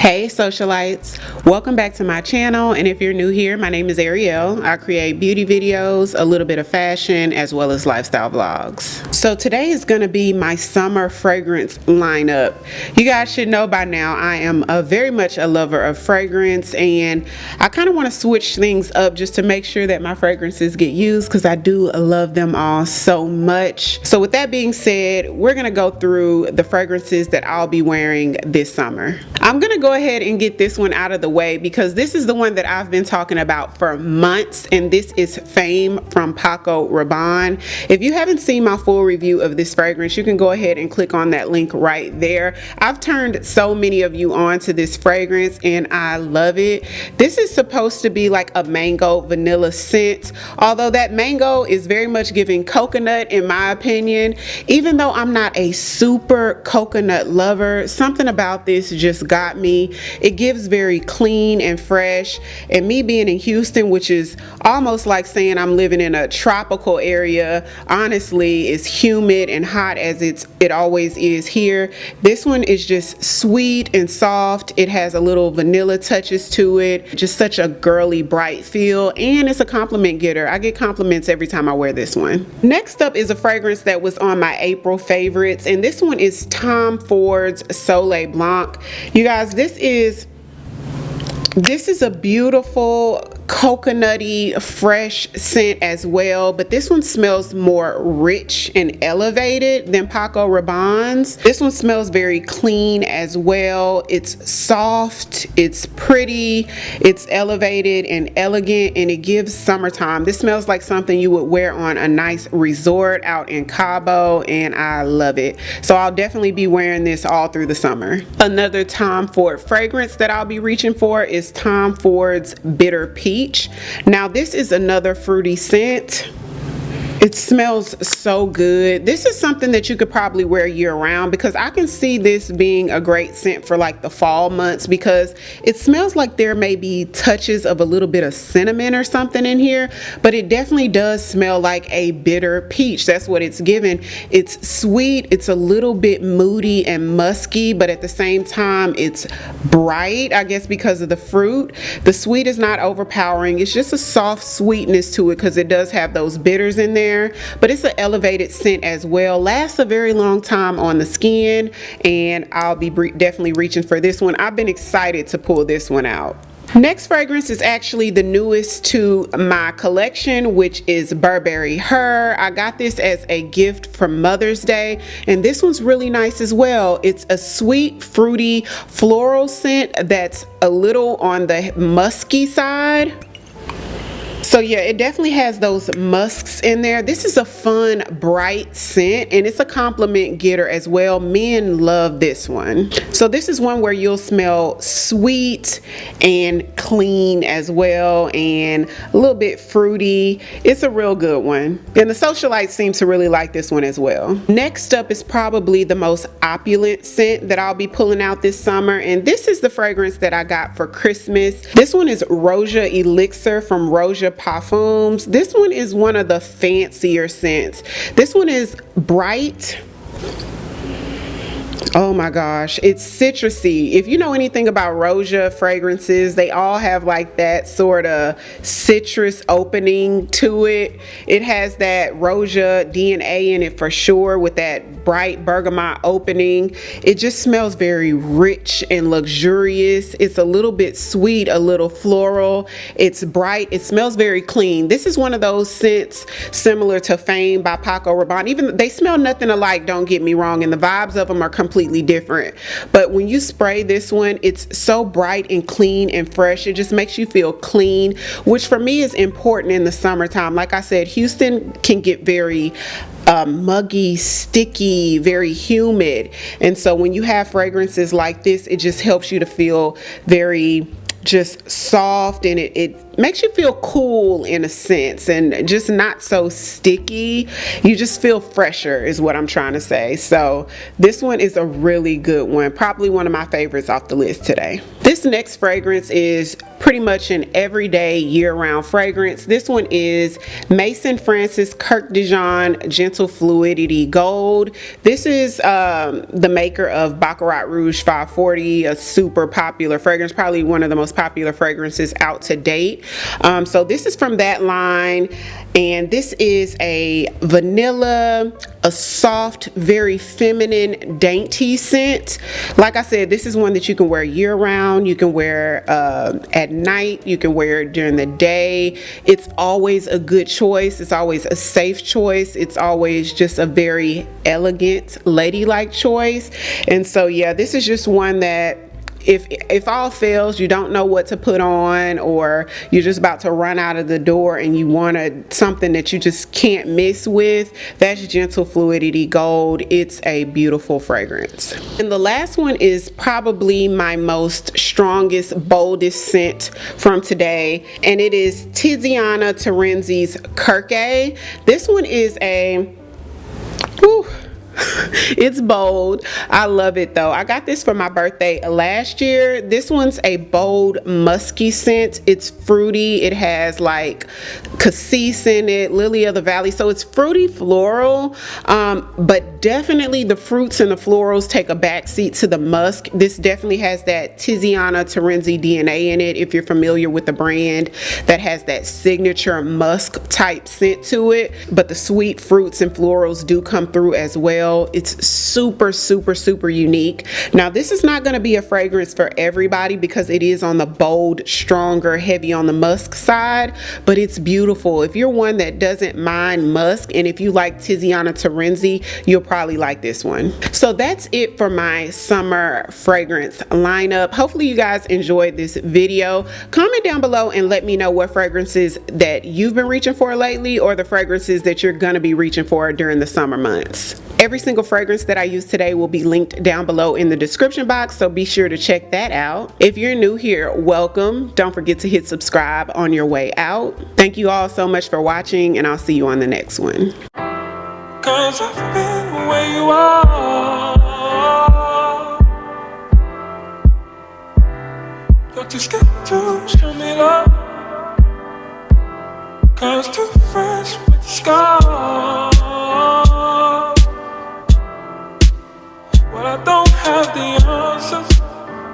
Hey socialites, welcome back to my channel, and if you're new here, my name is Ariell. I create beauty videos, a little bit of fashion, as well as lifestyle vlogs. So today is going to be my summer fragrance lineup. You guys should know by now I am very much a lover of fragrance, and I kind of want to switch things up just to make sure that my fragrances get used because I do love them all so much. So with that being said, we're going to go through the fragrances that I'll be wearing this summer. I'm going to go ahead and get this one out of the way because this is the one that I've been talking about for months, and this is Fame from Paco Rabanne. If you haven't seen my full review of this fragrance, you can go ahead and click on that link right there. I've turned so many of you on to this fragrance and I love it. This is supposed to be like a mango vanilla scent, although that mango is very much giving coconut in my opinion. Even though I'm not a super coconut lover, something about this just got me. It gives very clean and fresh, and me being in Houston, which is almost like saying I'm living in a tropical area, honestly, is humid and hot as it always is here. This one is just sweet and soft. It has a little vanilla touches to it, just such a girly bright feel, and it's a compliment getter. I get compliments every time I wear this one. Next up is a fragrance that was on my April favorites, and this one is Tom Ford's Soleil Blanc. You guys, this is a beautiful coconutty fresh scent as well, but this one smells more rich and elevated than Paco Rabanne's. This one smells very clean as well. It's soft, it's pretty, it's elevated and elegant, and it gives summertime. This smells like something you would wear on a nice resort out in Cabo, and I love it. So I'll definitely be wearing this all through the summer. Another Tom Ford fragrance that I'll be reaching for is Tom Ford's Bitter Peach. Now this is another fruity scent. It smells so good. This is something that you could probably wear year round because I can see this being a great scent for like the fall months because it smells like there may be touches of a little bit of cinnamon or something in here, but it definitely does smell like a bitter peach. That's what it's given. It's sweet, it's a little bit moody and musky, but at the same time it's bright, I guess because of the fruit. The sweet is not overpowering. It's just a soft sweetness to it because it does have those bitters in there. But it's an elevated scent as well. Lasts a very long time on the skin, and I'll be definitely reaching for this one. I've been excited to pull this one out. Next fragrance is actually the newest to my collection, which is Burberry Herr. I got this as a gift for Mother's Day, and this one's really nice as well. It's a sweet, fruity, floral scent that's a little on the musky side. So yeah, it definitely has those musks in there. This is a fun, bright scent, and it's a compliment getter as well. Men love this one. So this is one where you'll smell sweet and clean as well, and a little bit fruity. It's a real good one. And the socialites seem to really like this one as well. Next up is probably the most opulent scent that I'll be pulling out this summer, and this is the fragrance that I got for Christmas. This one is Roja Elixir from Roja Perfumes. This one is one of the fancier scents. This one is bright. Oh my gosh, it's citrusy. If you know anything about Roja fragrances, they all have like that sort of citrus opening to it. It has that Roja DNA in it for sure, with that bright bergamot opening. It just smells very rich and luxurious. It's a little bit sweet, a little floral. It's bright. It smells very clean. This is one of those scents similar to Fame by Paco Rabanne. Even they smell nothing alike, don't get me wrong, and the vibes of them are completely different, but when you spray this one, it's so bright and clean and fresh. It just makes you feel clean, which for me is important in the summertime. Like I said, Houston can get very muggy, sticky, very humid, and so when you have fragrances like this, it just helps you to feel very just soft, and it makes you feel cool in a sense and just not so sticky. You just feel fresher is what I'm trying to say. So this one is a really good one, probably one of my favorites off the list today. This next fragrance is pretty much an everyday year-round fragrance. This one is Mason Francis Kirk Dijon Gentle Fluidity Gold. This is the maker of Baccarat Rouge 540, a super popular fragrance, probably one of the most popular fragrances out to date. So this is from that line, and this is a vanilla, a soft, very feminine, dainty scent. Like I said, this is one that you can wear year-round. You can wear at night, you can wear it during the day. It's always a good choice. It's always a safe choice. It's always just a very elegant, ladylike choice. And so yeah, this is just one that if all fails, you don't know what to put on, or you're just about to run out of the door and you want something that you just can't miss with, that's Gentle Fluidity Gold. It's a beautiful fragrance. And the last one is probably my most strongest, boldest scent from today, and it is Tiziana Turinzi's Kirke. This one is a it's bold. I love it though. I got this for my birthday last year. This one's a bold, musky scent. It's fruity. It has like cassis in it, lily of the valley. So it's fruity floral, but definitely the fruits and the florals take a backseat to the musk. This definitely has that Tiziana Turinzi DNA in it. If you're familiar with the brand, that has that signature musk type scent to it, but the sweet fruits and florals do come through as well. It's super, super, super unique. Now, this is not going to be a fragrance for everybody because it is on the bold, stronger, heavy on the musk side, but it's beautiful. If you're one that doesn't mind musk, and if you like Tiziana Turinzi, you'll probably like this one. So that's it for my summer fragrance lineup. Hopefully you guys enjoyed this video. Comment down below and let me know what fragrances that you've been reaching for lately, or the fragrances that you're going to be reaching for during the summer months. Every single fragrance that I use today will be linked down below in the description box, so be sure to check that out. If you're new here, welcome. Don't forget to hit subscribe on your way out. Thank you all so much for watching, and I'll see you on the next one. 'Cause I've been where you are. You're too scared to show me love, 'cause too fresh with the sky.